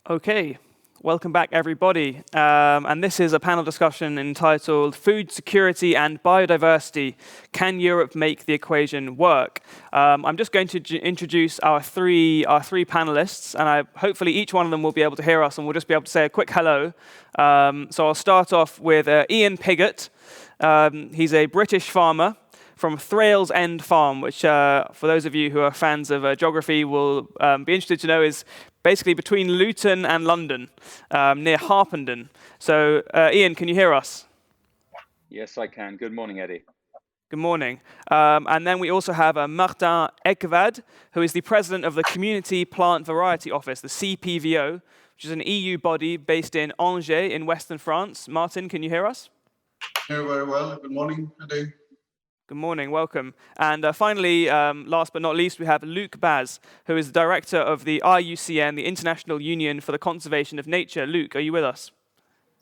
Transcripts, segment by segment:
Okay, welcome back everybody. And this is a panel discussion entitled Food Security and Biodiversity, Can Europe Make the Equation Work? I'm just going to introduce our three panelists, and hopefully each one of them will be able to hear us and we'll just be able to say a quick hello. So I'll start off with Ian Piggott. He's a British farmer from Thrale's End Farm, which for those of you who are fans of geography will be interested to know is basically between Luton and London, near Harpenden. So Ian, can you hear us? Yes, I can. Good morning, Eddie. Good morning. And then we also have Martin Ekvad, who is the president of the Community Plant Variety Office, the CPVO, which is an EU body based in Angers in western France. Martin, can you hear us? Yeah, very well. Good morning, Eddie. Good morning, welcome. And finally, last but not least, we have Luc Baz, who is the director of the IUCN, the International Union for the Conservation of Nature. Luc, are you with us?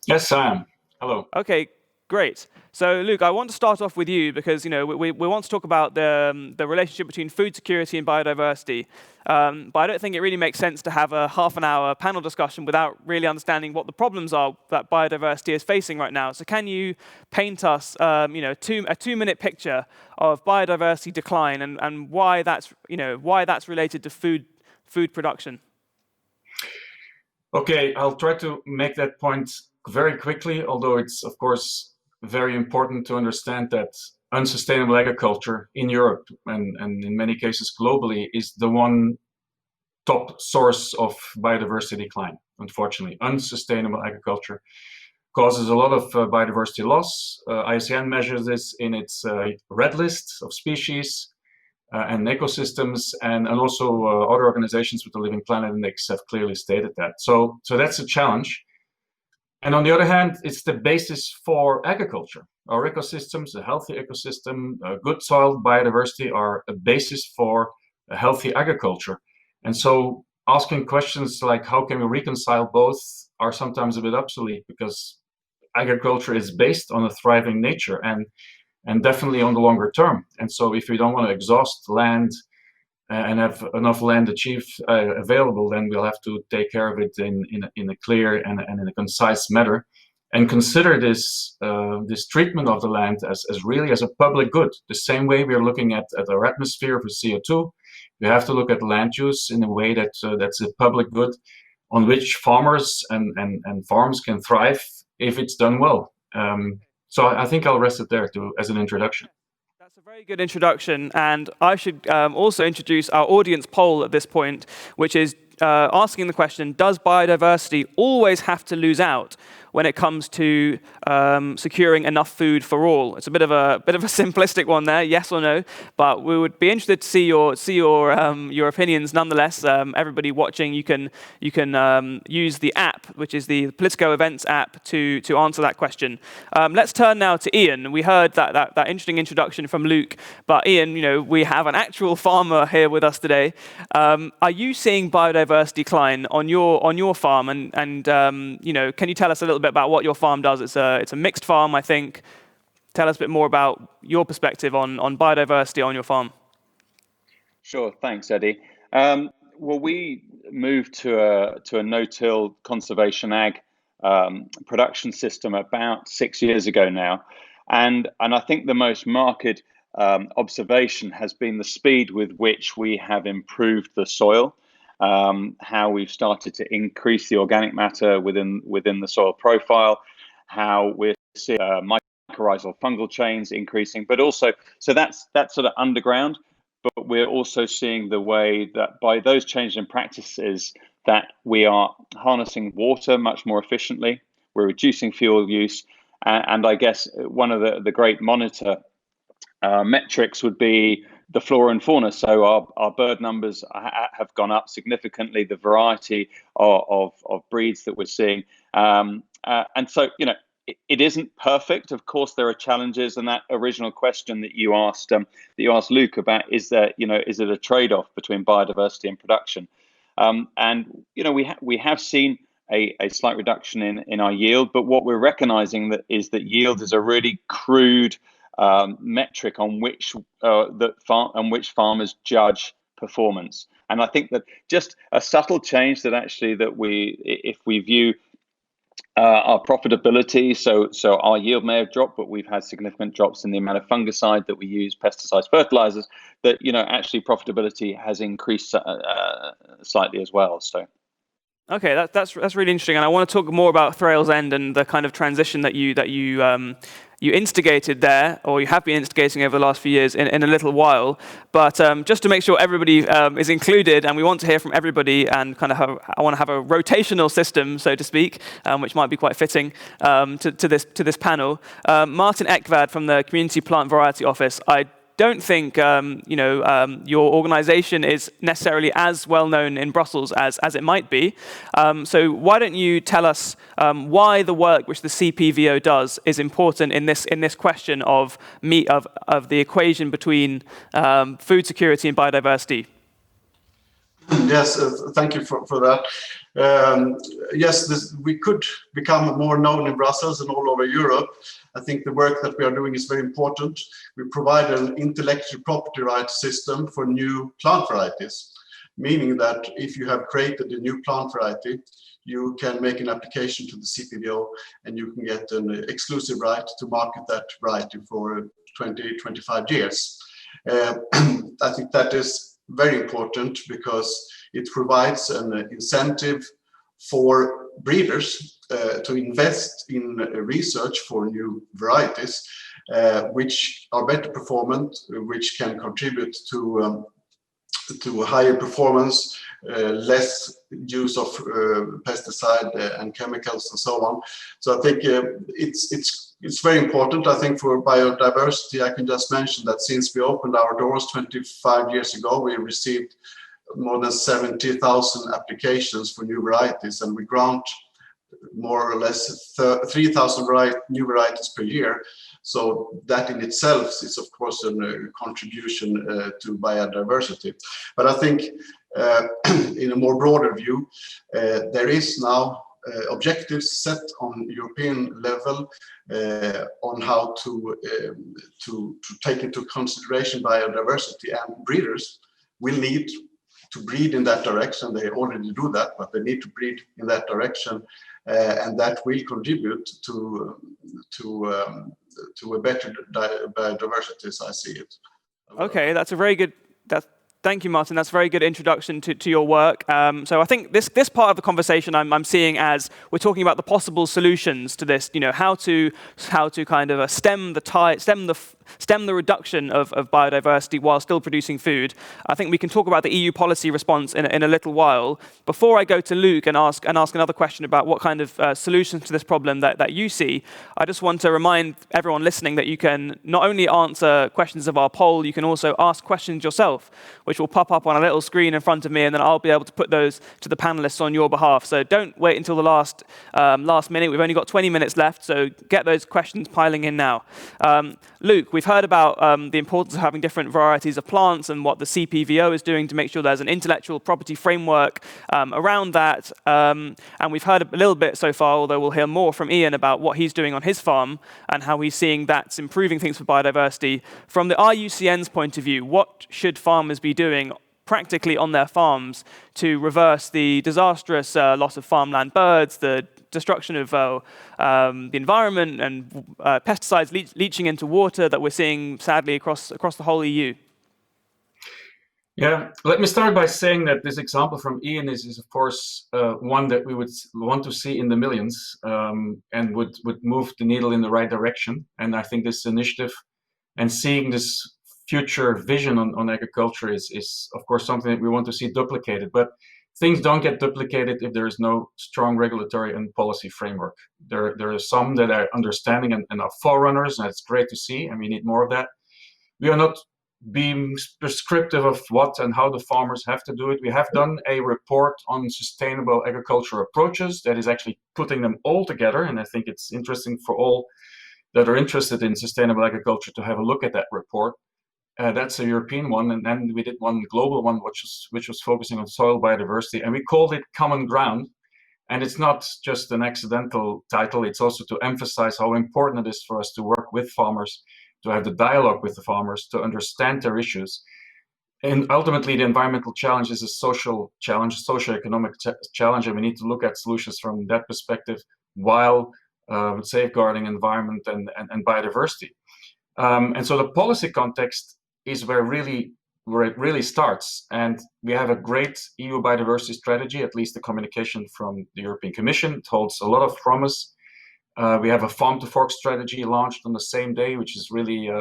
Yes, I am. Hello. Okay, great. So, Luc, I want to start off with you because we want to talk about the relationship between food security and biodiversity. But I don't think it really makes sense to have a half-an-hour panel discussion without really understanding what the problems are that biodiversity is facing right now. So, can you paint us, a two-minute picture of biodiversity decline and why that's related to food production? Okay, I'll try to make that point very quickly, although it's, of course, very important to understand that unsustainable agriculture in Europe and in many cases globally is the one top source of biodiversity decline. Unfortunately, unsustainable agriculture causes a lot of biodiversity loss. IUCN measures this in its red list of species and ecosystems, and also other organizations with the Living Planet Index have clearly stated that. So that's a challenge. And on the other hand, it's the basis for agriculture. Our ecosystems, a healthy ecosystem, good soil biodiversity are a basis for a healthy agriculture. And so asking questions like how can we reconcile both are sometimes a bit obsolete because agriculture is based on a thriving nature and definitely on the longer term. And so if we don't want to exhaust land and have enough land available, then we'll have to take care of it in a clear and in a concise manner, and consider this treatment of the land as really as a public good. The same way we are looking at our atmosphere for CO2, we have to look at land use in a way that's a public good on which farmers and farms can thrive if it's done well. So I think I'll rest it there as an introduction. That's a very good introduction, and I should also introduce our audience poll at this point, which is asking the question, does biodiversity always have to lose out when it comes to securing enough food for all? It's a bit of a simplistic one there, yes or no, but we would be interested to see your opinions nonetheless. Everybody watching, you can use the app, which is the Politico Events app, to answer that question. Let's turn now to Ian. We heard that interesting introduction from Luc, but Ian, we have an actual farmer here with us today. Are you seeing biodiversity decline on your farm? And can you tell us a little bit about what your farm does? It's a mixed farm, I think. Tell us a bit more about your perspective on biodiversity on your farm. Sure, thanks, Eddie. Well, we moved to a no-till conservation ag production system about 6 years ago now, and I think the most marked observation has been the speed with which we have improved the soil. How we've started to increase the organic matter within the soil profile, how we're seeing mycorrhizal fungal chains increasing, but also, so that's sort of underground, but we're also seeing the way that by those changes in practices that we are harnessing water much more efficiently, we're reducing fuel use, and I guess one of the great monitor metrics would be the flora and fauna. So our bird numbers have gone up significantly, the variety of breeds that we're seeing. And so, it isn't perfect. Of course, there are challenges. And that original question that you asked Luc about, is it a trade-off between biodiversity and production? And, we have seen a slight reduction in our yield, but what we're recognizing is that yield is a really crude metric on which farmers judge performance. And I think that just a subtle change that actually if we view our profitability, so our yield may have dropped, but we've had significant drops in the amount of fungicide that we use, pesticides, fertilizers, that actually profitability has increased slightly as well. So. Okay, that's really interesting, and I want to talk more about Thrale's End and the kind of transition that you instigated there, or you have been instigating over the last few years in a little while. But just to make sure everybody is included, and we want to hear from everybody, and kind of I want to have a rotational system, so to speak, which might be quite fitting to this panel. Martin Ekvad from the Community Plant Variety Office. I don't think your organization is necessarily as well known in Brussels as it might be. So why don't you tell us why the work which the CPVO does is important in this question of the equation between food security and biodiversity? Yes, thank you for that. Yes, we could become more known in Brussels and all over Europe. I think the work that we are doing is very important. We provide an intellectual property rights system for new plant varieties, meaning that if you have created a new plant variety, you can make an application to the CPVO and you can get an exclusive right to market that variety for 20, 25 years. I think that is very important because it provides an incentive for breeders to invest in research for new varieties, which are better performant, which can contribute to higher performance, less use of pesticide and chemicals and so on. So I think it's very important. I think for biodiversity, I can just mention that since we opened our doors 25 years ago, we received more than 70,000 applications for new varieties, and we grant more or less 3,000 new varieties per year. So that in itself is, of course, a contribution to biodiversity. But I think in a more broader view, there is now objectives set on European level on how to take into consideration biodiversity, and breeders will need to breed in that direction. They already do that, but they need to breed in that direction, and that will contribute to a better biodiversity, as I see it. Okay, that's a very good. Thank you, Martin. That's a very good introduction to your work. So I think this part of the conversation I'm seeing as we're talking about the possible solutions to this. How to kind of stem the reduction of biodiversity while still producing food. I think we can talk about the EU policy response in a little while. Before I go to Luke and ask another question about what kind of solutions to this problem that you see, I just want to remind everyone listening that you can not only answer questions of our poll, you can also ask questions yourself, which will pop up on a little screen in front of me, and then I'll be able to put those to the panelists on your behalf. So don't wait until the last minute. We've only got 20 minutes left, so get those questions piling in now. Luke, we've heard about the importance of having different varieties of plants and what the CPVO is doing to make sure there's an intellectual property framework around that. And we've heard a little bit so far, although we'll hear more from Ian about what he's doing on his farm and how he's seeing that's improving things for biodiversity. From the RUCN's point of view, what should farmers be doing practically on their farms to reverse the disastrous loss of farmland birds, the destruction of the environment, and pesticides leaching into water that we're seeing sadly across the whole EU? Yeah, let me start by saying that this example from Ian is of course one that we would want to see in the millions, and would move the needle in the right direction. And I think this initiative and seeing this future vision on agriculture is of course something that we want to see duplicated. But things don't get duplicated if there is no strong regulatory and policy framework. There are some that are understanding and are forerunners, and it's great to see, and we need more of that. We are not being prescriptive of what and how the farmers have to do it. We have done a report on sustainable agriculture approaches that is actually putting them all together, and I think it's interesting for all that are interested in sustainable agriculture to have a look at that report. That's a European one, and then we did one global one, which was focusing on soil biodiversity, and we called it Common Ground. And it's not just an accidental title, it's also to emphasize how important it is for us to work with farmers, to have the dialogue with the farmers, to understand their issues. And ultimately, the environmental challenge is a social challenge, a socio-economic challenge, and we need to look at solutions from that perspective while safeguarding environment and biodiversity. And so the policy context is where it really starts. And we have a great EU biodiversity strategy, at least the communication from the European Commission. It holds a lot of promise. We have a farm to fork strategy launched on the same day, which is really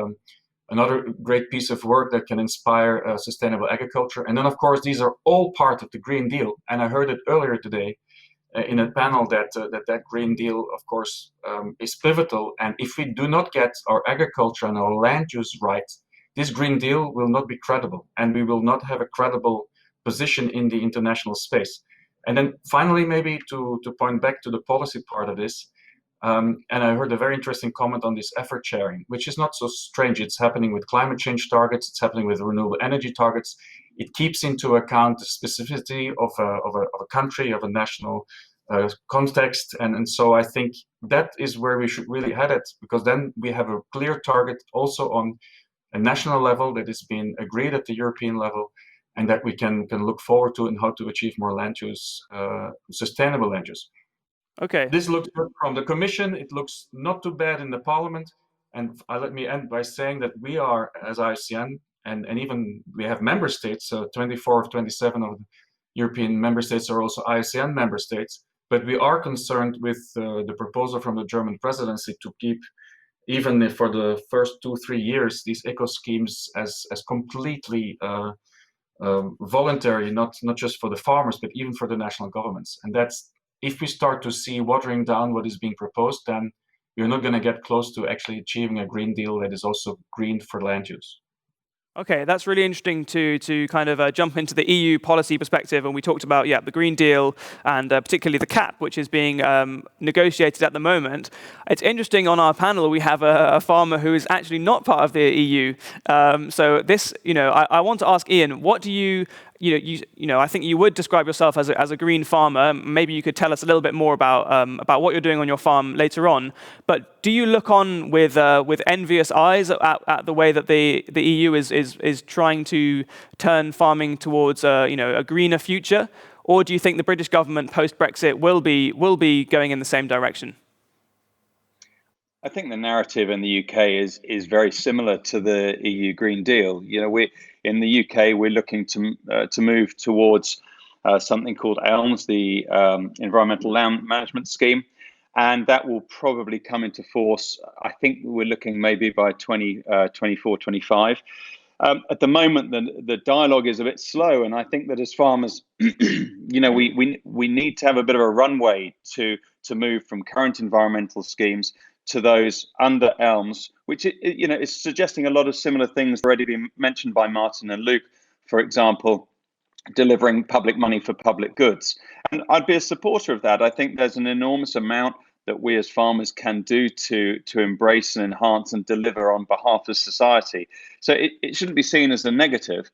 another great piece of work that can inspire sustainable agriculture. And then, of course, these are all part of the Green Deal. And I heard it earlier today in a panel that Green Deal, of course, is pivotal. And if we do not get our agriculture and our land use right, this Green Deal will not be credible, and we will not have a credible position in the international space. And then finally, maybe to point back to the policy part of this, and I heard a very interesting comment on this effort sharing, which is not so strange. It's happening with climate change targets. It's happening with renewable energy targets. It keeps into account the specificity of a country, of a national context. And so I think that is where we should really head it, because then we have a clear target also on a national level that is being agreed at the European level, and that we can look forward to, and how to achieve more land use, sustainable land use. Okay. This looks good from the Commission. It looks not too bad in the Parliament. And let me end by saying that we are, as IUCN, and even we have member states, so 24 of 27 of the European member states are also IUCN member states, but we are concerned with the proposal from the German presidency to keep, even if for the first 2-3 years, these eco schemes as completely voluntary, not just for the farmers, but even for the national governments. And that's, if we start to see watering down what is being proposed, then you're not going to get close to actually achieving a Green Deal that is also green for land use. Okay, that's really interesting to kind of jump into the EU policy perspective, and we talked about the Green Deal and particularly the CAP, which is being negotiated at the moment. It's interesting, on our panel we have a farmer who is actually not part of the EU. So this, I want to ask Ian, what do you I think you would describe yourself as a green farmer. Maybe you could tell us a little bit more about what you're doing on your farm later on. But do you look on with envious eyes at the way that the EU is trying to turn farming towards a greener future, or do you think the British government post Brexit will be going in the same direction? I think the narrative in the UK is very similar to the EU Green Deal. We in the UK we're looking to move towards something called ELMS, the Environmental Land Management Scheme, and that will probably come into force. I think we're looking maybe by 2024, 25. At the moment, the dialogue is a bit slow, and I think that as farmers, we need to have a bit of a runway to move from current environmental schemes to those under ELMS, which is suggesting a lot of similar things already been mentioned by Martin and Luke. For example, delivering public money for public goods, and I'd be a supporter of that. I think there's an enormous amount that we as farmers can do to embrace and enhance and deliver on behalf of society. So it shouldn't be seen as a negative.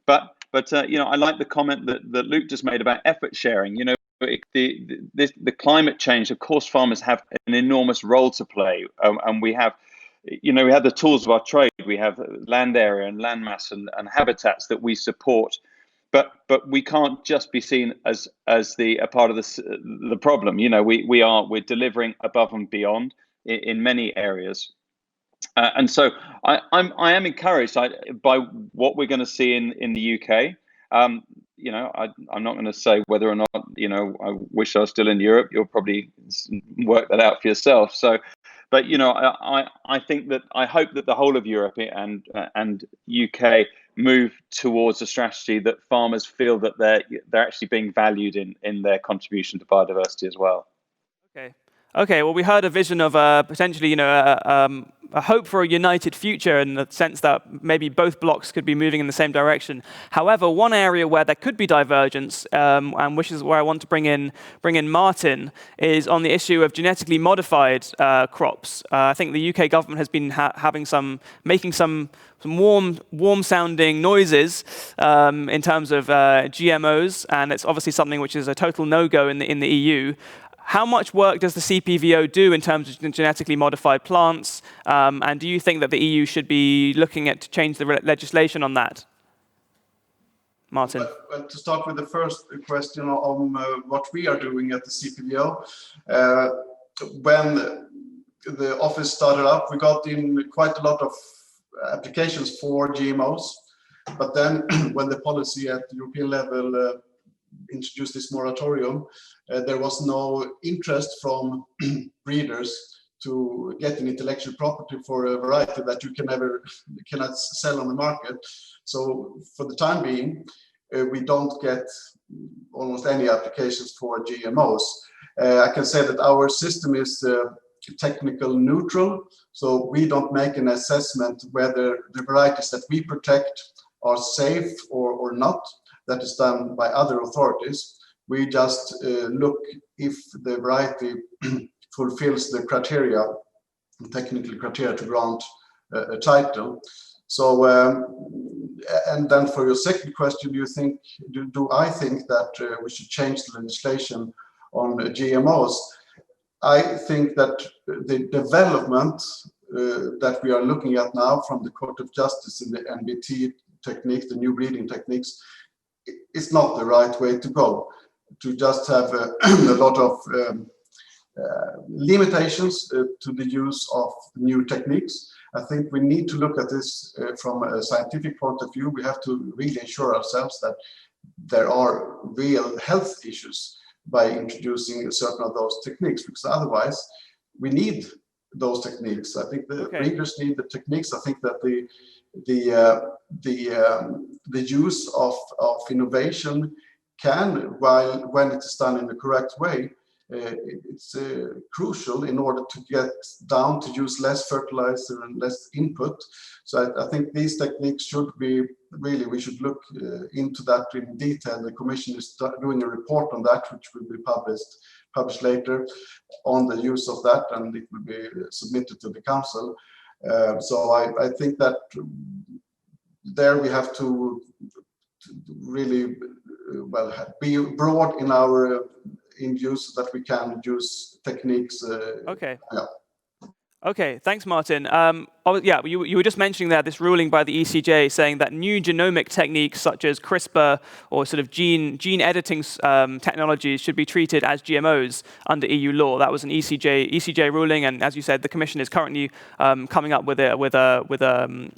But I like the comment that Luke just made about effort sharing. The climate change, of course, farmers have an enormous role to play, and we have the tools of our trade. We have land area and land mass and habitats that we support. But we can't just be seen as a part of the problem. We're delivering above and beyond in many areas, and so I am encouraged by what we're going to see in the UK. I'm not going to say whether or not I wish I was still in Europe. You'll probably work that out for yourself. So, but I think that I hope that the whole of Europe and UK move towards a strategy that farmers feel that they're actually being valued in their contribution to biodiversity as well. Okay. Well, we heard a vision of potentially, a hope for a united future, in the sense that maybe both blocks could be moving in the same direction. However, one area where there could be divergence, and which is where I want to bring in Martin, is on the issue of genetically modified crops. I think the UK government has been making some warm-sounding noises in terms of GMOs, and it's obviously something which is a total no-go in the EU. How much work does the CPVO do in terms of genetically modified plants? And do you think that the EU should be looking at to change the legislation on that? Martin? Well, to start with the first question on what we are doing at the CPVO, when the office started up, we got in quite a lot of applications for GMOs, but then when the policy at the European level introduced this moratorium, there was no interest from breeders to get an intellectual property for a variety that you cannot sell on the market. So for the time being, we don't get almost any applications for GMOs. I can say that our system is technical neutral, so we don't make an assessment whether the varieties that we protect are safe or not. That is done by other authorities. We just look if the variety fulfills the criteria, technical criteria to grant a title. So, and then for your second question, do I think that we should change the legislation on GMOs? I think that the development that we are looking at now from the Court of Justice in the NBT technique, the new breeding techniques, is not the right way to go. To just have a lot of limitations to the use of new techniques. I think we need to look at this from a scientific point of view. We have to really ensure ourselves that there are real health issues by introducing certain of those techniques, because otherwise we need those techniques. I think the breeders need the techniques. I think that the use of innovation can, when it is done in the correct way, it's crucial in order to get down to use less fertilizer and less input. So I think these techniques should be really, we should look into that in detail. The Commission is doing a report on that, which will be published later on the use of that, and it will be submitted to the Council. So I think that there we have to really be broad in our use, that we can use techniques. Okay. Yeah. Okay, thanks, Martin. You were just mentioning there this ruling by the ECJ saying that new genomic techniques such as CRISPR or sort of gene editing technologies should be treated as GMOs under EU law. That was an ECJ ruling, and as you said, the Commission is currently coming up with a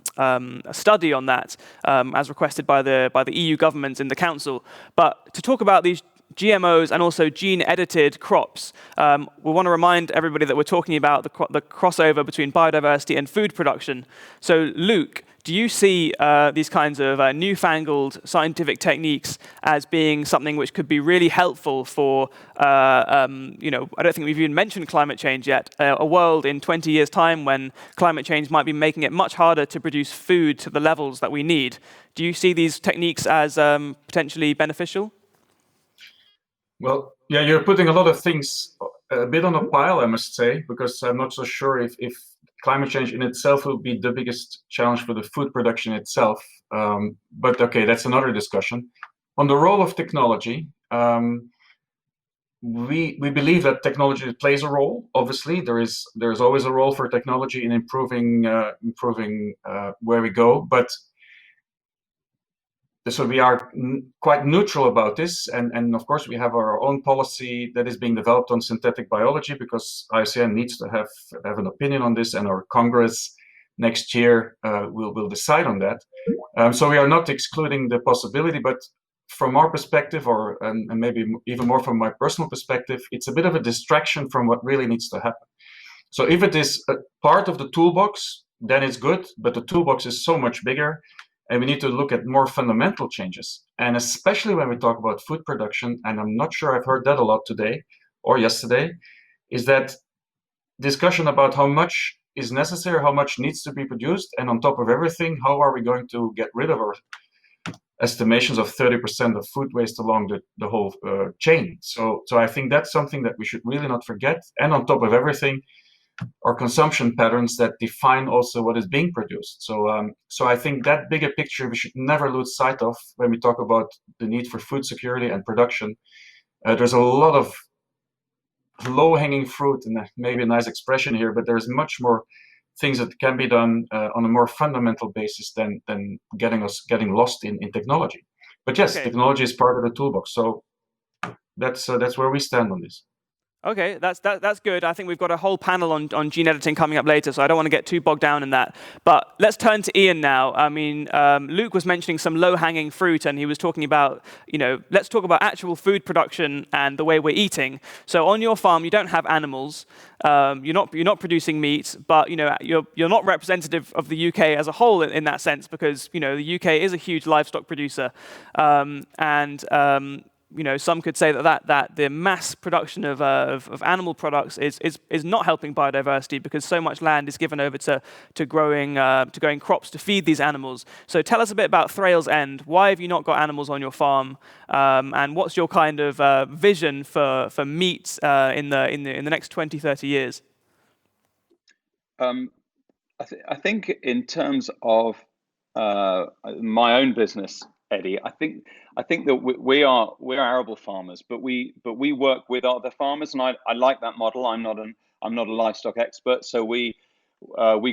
study on that, as requested by the EU governments in the Council. But to talk about these GMOs and also gene-edited crops, we want to remind everybody that we're talking about the crossover between biodiversity and food production. So, Luke, do you see these kinds of newfangled scientific techniques as being something which could be really helpful for, I don't think we've even mentioned climate change yet, a world in 20 years' time when climate change might be making it much harder to produce food to the levels that we need? Do you see these techniques as potentially beneficial? Well, yeah, you're putting a lot of things a bit on a pile, I must say, because I'm not so sure if climate change in itself will be the biggest challenge for the food production itself. But okay, that's another discussion. On the role of technology, we believe that technology plays a role. Obviously, there's always a role for technology in improving where we go, but so we are quite neutral about this, and of course we have our own policy that is being developed on synthetic biology, because IUCN needs to have an opinion on this, and our Congress next year will decide on that. So we are not excluding the possibility, but from our perspective, and maybe even more from my personal perspective, it's a bit of a distraction from what really needs to happen. So if it is a part of the toolbox, then it's good, but the toolbox is so much bigger. And we need to look at more fundamental changes. And especially when we talk about food production, and I'm not sure I've heard that a lot today or yesterday, is that discussion about how much is necessary, how much needs to be produced, and on top of everything, how are we going to get rid of our estimations of 30% of food waste along the whole chain. So I think that's something that we should really not forget. And on top of everything, our consumption patterns that define also what is being produced. So I think that bigger picture we should never lose sight of when we talk about the need for food security and production. There's a lot of low-hanging fruit, and maybe a nice expression here, but there's much more things that can be done on a more fundamental basis than getting lost in technology. But yes, Okay. technology is part of the toolbox. So that's where we stand on this. Okay, that's good. I think we've got a whole panel on gene editing coming up later, so I don't want to get too bogged down in that. But let's turn to Ian now. I mean, Luke was mentioning some low-hanging fruit, and he was talking about, let's talk about actual food production and the way we're eating. So on your farm, you don't have animals. You're not producing meat, but you're not representative of the UK as a whole in that sense, because the UK is a huge livestock producer, some could say that the mass production of animal products is not helping biodiversity, because so much land is given over to growing crops to feed these animals. So tell us a bit about Thrale's End. Why have you not got animals on your farm, and what's your kind of vision for meat in the next 20, 30 years? I think in terms of my own business, Eddie, I think that we're arable farmers, but we work with other farmers, and I like that model. I'm not a livestock expert, so we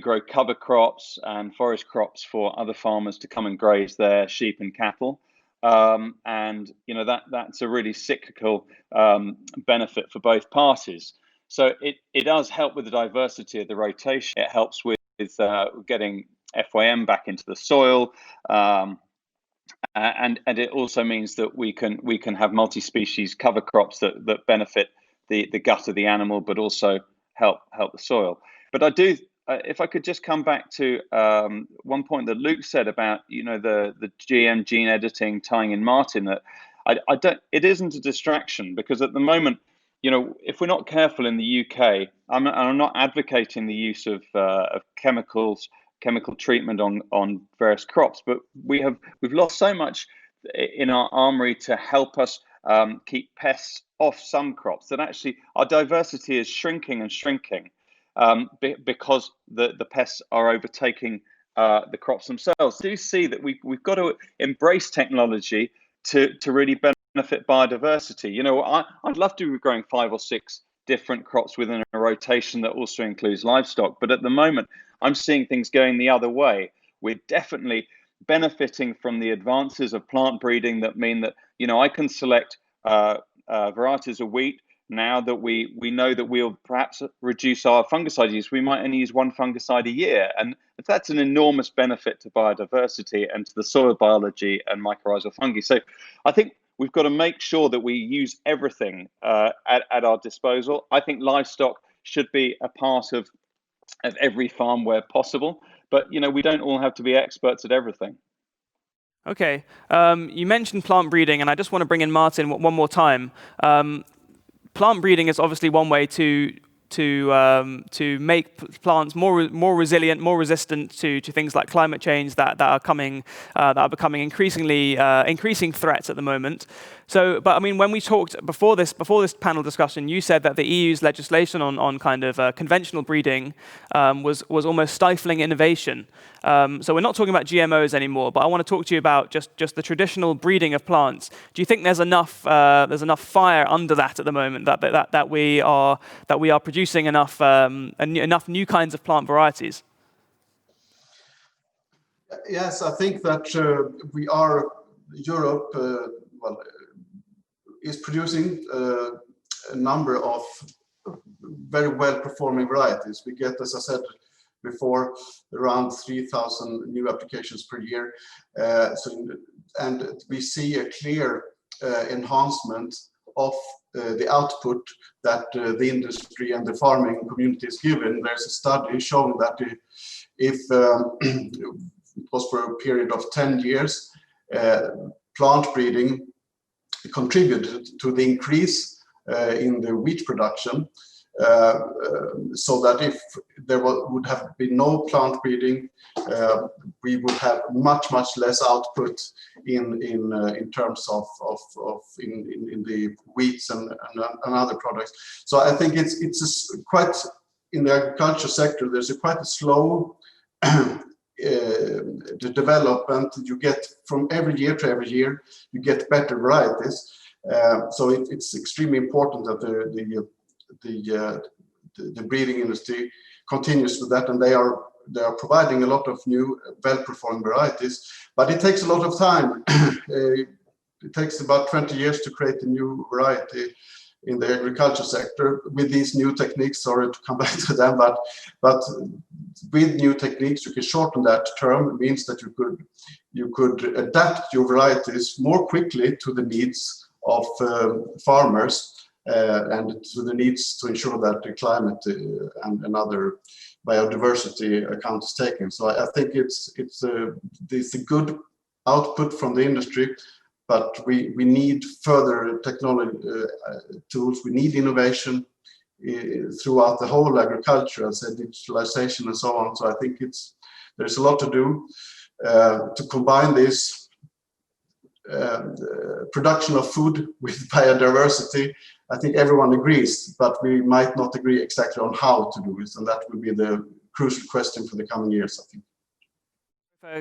grow cover crops and forage crops for other farmers to come and graze their sheep and cattle, and that's a really cyclical benefit for both parties. So it does help with the diversity of the rotation. It helps with getting FYM back into the soil. And it also means that we can have multi-species cover crops that benefit the gut of the animal, but also help the soil. But I do, if I could just come back to one point that Luke said about the GM gene editing tying in Martin, that I don't, it isn't a distraction, because at the moment, if we're not careful in the UK, I'm not advocating the use of chemical treatment on various crops, but we've lost so much in our armory to help us keep pests off some crops, that actually our diversity is shrinking and shrinking because the pests are overtaking the crops themselves. I do see that we've got to embrace technology to really benefit biodiversity. I'd love to be growing 5 or 6 different crops within a rotation that also includes livestock, but at the moment I'm seeing things going the other way. We're definitely benefiting from the advances of plant breeding that mean that I can select varieties of wheat now that we know that we'll perhaps reduce our fungicide use. We might only use 1 fungicide a year, and that's an enormous benefit to biodiversity and to the soil biology and mycorrhizal fungi. So I think we've got to make sure that we use everything at our disposal. I think livestock should be a part of every farm where possible, but we don't all have to be experts at everything. Okay, you mentioned plant breeding, and I just want to bring in Martin one more time. Plant breeding is obviously one way to make plants more resilient, more resistant to things like climate change that are becoming increasing threats at the moment. So, but I mean, when we talked before this panel discussion, you said that the EU's legislation on kind of conventional breeding was almost stifling innovation. So we're not talking about GMOs anymore, but I want to talk to you about just the traditional breeding of plants. Do you think there's enough fire under that at the moment that we are producing enough new kinds of plant varieties? Yes, I think that Europe is producing a number of very well-performing varieties. We get, as I said before, around 3,000 new applications per year. And we see a clear enhancement of the output that the industry and the farming community is given. There's a study showing that if it was for a period of 10 years, plant breeding contributed to the increase in the wheat production, so that if there would have been no plant breeding, we would have much less output in terms of in the wheats and other products. So I think it's quite, in the agriculture sector, there's quite a slow the development. You get from every year to every year, you get better varieties. So it's extremely important that the breeding industry continues with that, and they are providing a lot of new well-performing varieties. But it takes a lot of time. it takes about 20 years to create a new variety in the agriculture sector with these new techniques. Sorry to come back to them, but with new techniques, you can shorten that term. It means that you could adapt your varieties more quickly to the needs of farmers and to the needs to ensure that the climate and other biodiversity account is taken. So I think it's a good output from the industry, but we need further technology tools. We need innovation throughout the whole agriculture, as I said, digitalization and so on. So I think there's a lot to do to combine this production of food with biodiversity. I think everyone agrees, but we might not agree exactly on how to do it, and that will be the crucial question for the coming years, I think.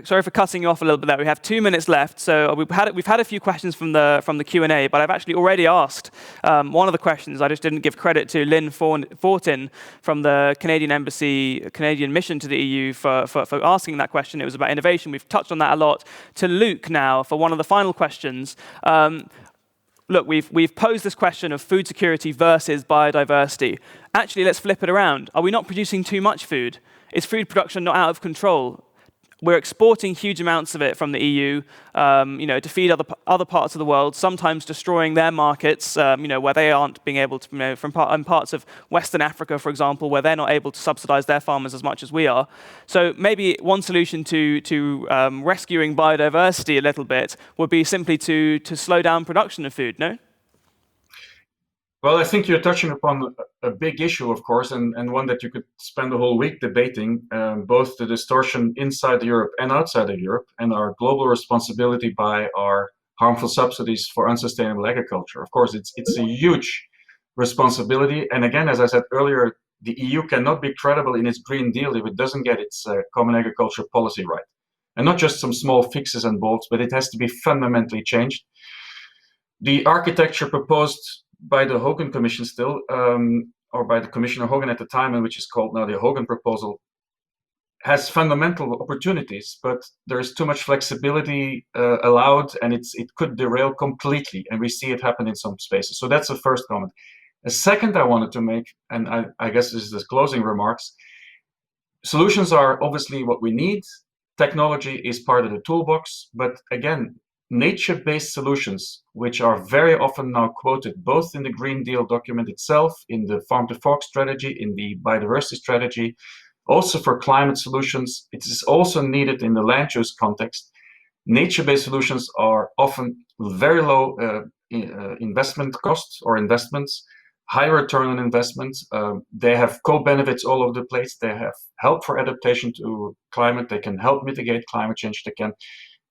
Sorry for cutting you off a little bit there. We have 2 minutes left, so we've had a few questions from the Q&A, but I've actually already asked one of the questions. I just didn't give credit to Lynn Fortin from the Canadian Embassy, Canadian mission to the EU for asking that question. It was about innovation. We've touched on that a lot. To Luke now for one of the final questions. Look, we've posed this question of food security versus biodiversity. Actually, let's flip it around. Are we not producing too much food? Is food production not out of control? We're exporting huge amounts of it from the EU, to feed other parts of the world, sometimes destroying their markets, where they aren't being able to, in parts of Western Africa, for example, where they're not able to subsidize their farmers as much as we are. So maybe one solution to rescuing biodiversity a little bit would be simply to slow down production of food, no? Well, I think you're touching upon a big issue, of course, and one that you could spend a whole week debating, both the distortion inside Europe and outside of Europe, and our global responsibility by our harmful subsidies for unsustainable agriculture. Of course, it's a huge responsibility. And again, as I said earlier, the EU cannot be credible in its Green Deal if it doesn't get its common agriculture policy right. And not just some small fixes and bolts, but it has to be fundamentally changed. The architecture proposed by the Hogan Commission still, or by the Commissioner Hogan at the time, and which is called now the Hogan Proposal, has fundamental opportunities, but there's too much flexibility allowed, and it could derail completely, and we see it happen in some spaces. So that's the first comment. The second I wanted to make, and I guess this is the closing remarks, solutions are obviously what we need. Technology is part of the toolbox, but again, nature-based solutions, which are very often now quoted both in the Green Deal document itself, in the Farm to Fork strategy, in the biodiversity strategy, also for climate solutions. It is also needed in the land use context. Nature-based solutions are often very low investment costs or investments, high return on investments. They have co-benefits all over the place. They have help for adaptation to climate. They can help mitigate climate change. They can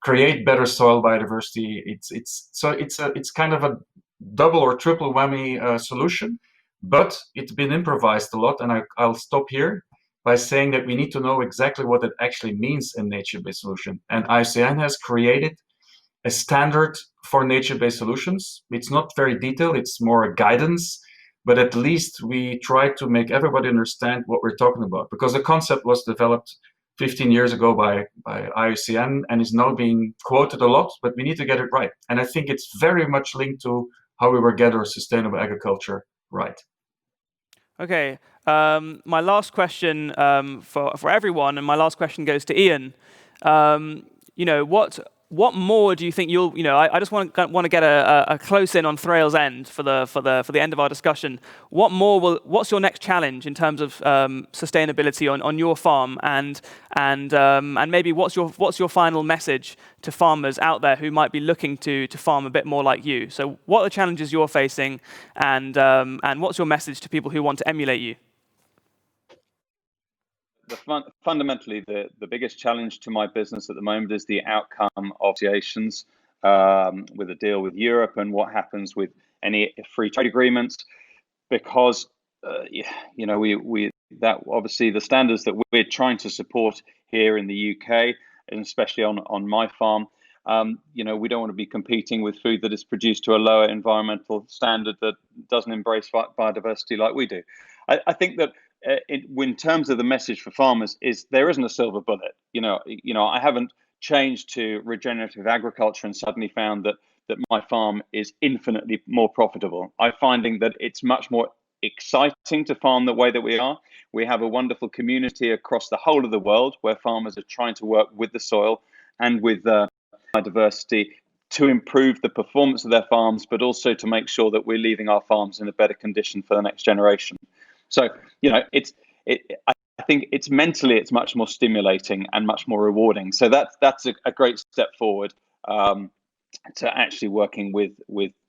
create better soil biodiversity. It's kind of a double or triple whammy solution, but it's been improvised a lot. And I'll stop here by saying that we need to know exactly what it actually means in nature-based solution. And IUCN has created a standard for nature-based solutions. It's not very detailed, it's more a guidance, but at least we try to make everybody understand what we're talking about, because the concept was developed 15 years ago by IUCN and is now being quoted a lot, but we need to get it right. And I think it's very much linked to how we will get our sustainable agriculture right. Okay, my last question for everyone, and my last question goes to Ian. What more do you think I just want to get a close in on Thrale's end for the end of our discussion. What's your next challenge in terms of sustainability on your farm, and maybe what's your final message to farmers out there who might be looking to farm a bit more like you? So what are the challenges you're facing, and what's your message to people who want to emulate you? Fundamentally, the biggest challenge to my business at the moment is the outcome of negotiations with a deal with Europe and what happens with any free trade agreements, because that obviously the standards that we're trying to support here in the UK, and especially on my farm, we don't want to be competing with food that is produced to a lower environmental standard that doesn't embrace biodiversity like we do. I think that in terms of the message for farmers, is there isn't a silver bullet. I haven't changed to regenerative agriculture and suddenly found that that my farm is infinitely more profitable. I'm finding that it's much more exciting to farm the way that we are. We have a wonderful community across the whole of the world where farmers are trying to work with the soil and with biodiversity to improve the performance of their farms, but also to make sure that we're leaving our farms in a better condition for the next generation. So, I think it's mentally, it's much more stimulating and much more rewarding. So that's a great step forward to actually working with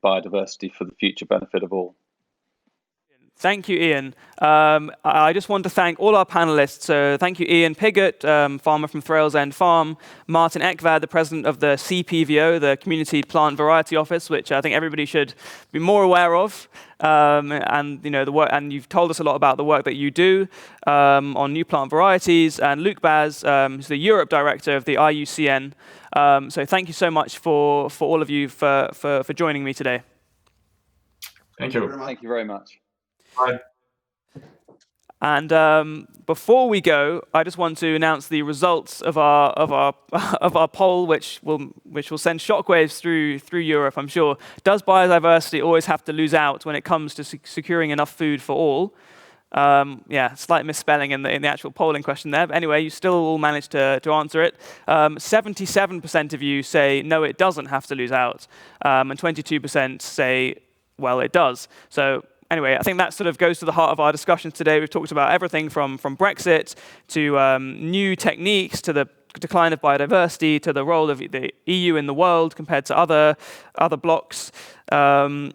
biodiversity for the future benefit of all. Thank you, Ian. I just want to thank all our panelists. So thank you, Ian Piggott, farmer from Thrales End Farm, Martin Ekvad, the president of the CPVO, the Community Plant Variety Office, which I think everybody should be more aware of. And the work, and you've told us a lot about the work that you do on new plant varieties. And Luc Baz, who's the Europe director of the IUCN. So thank you so much for all of you for joining me today. Thank you. Thank you very much. Bye. And before we go, I just want to announce the results of our poll, which will send shockwaves through Europe, I'm sure. Does biodiversity always have to lose out when it comes to securing enough food for all? Slight misspelling in the actual polling question there. But anyway, you still all managed to answer it. 77% of you say no, it doesn't have to lose out, and 22% say, well, it does. So anyway, I think that sort of goes to the heart of our discussions today. We've talked about everything from Brexit to new techniques to the decline of biodiversity to the role of the EU in the world compared to other blocs. So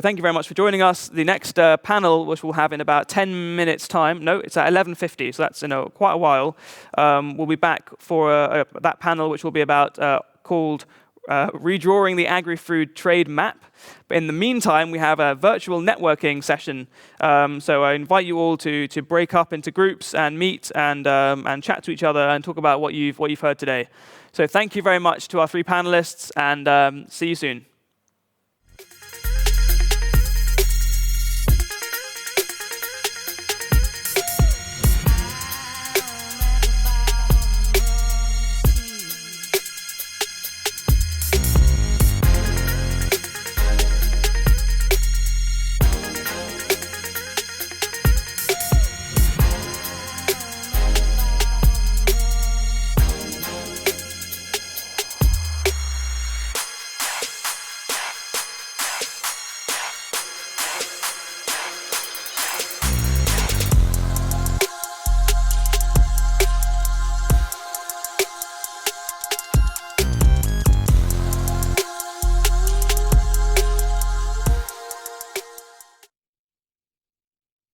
thank you very much for joining us. The next panel, which we'll have in about 10 minutes' time, no, it's at 11:50, so that's quite a while. We'll be back for that panel, which will be about called Redrawing the Agri-Food Trade Map. But in the meantime, we have a virtual networking session. So I invite you all to break up into groups and meet and chat to each other and talk about what you've heard today. So thank you very much to our three panelists, and see you soon.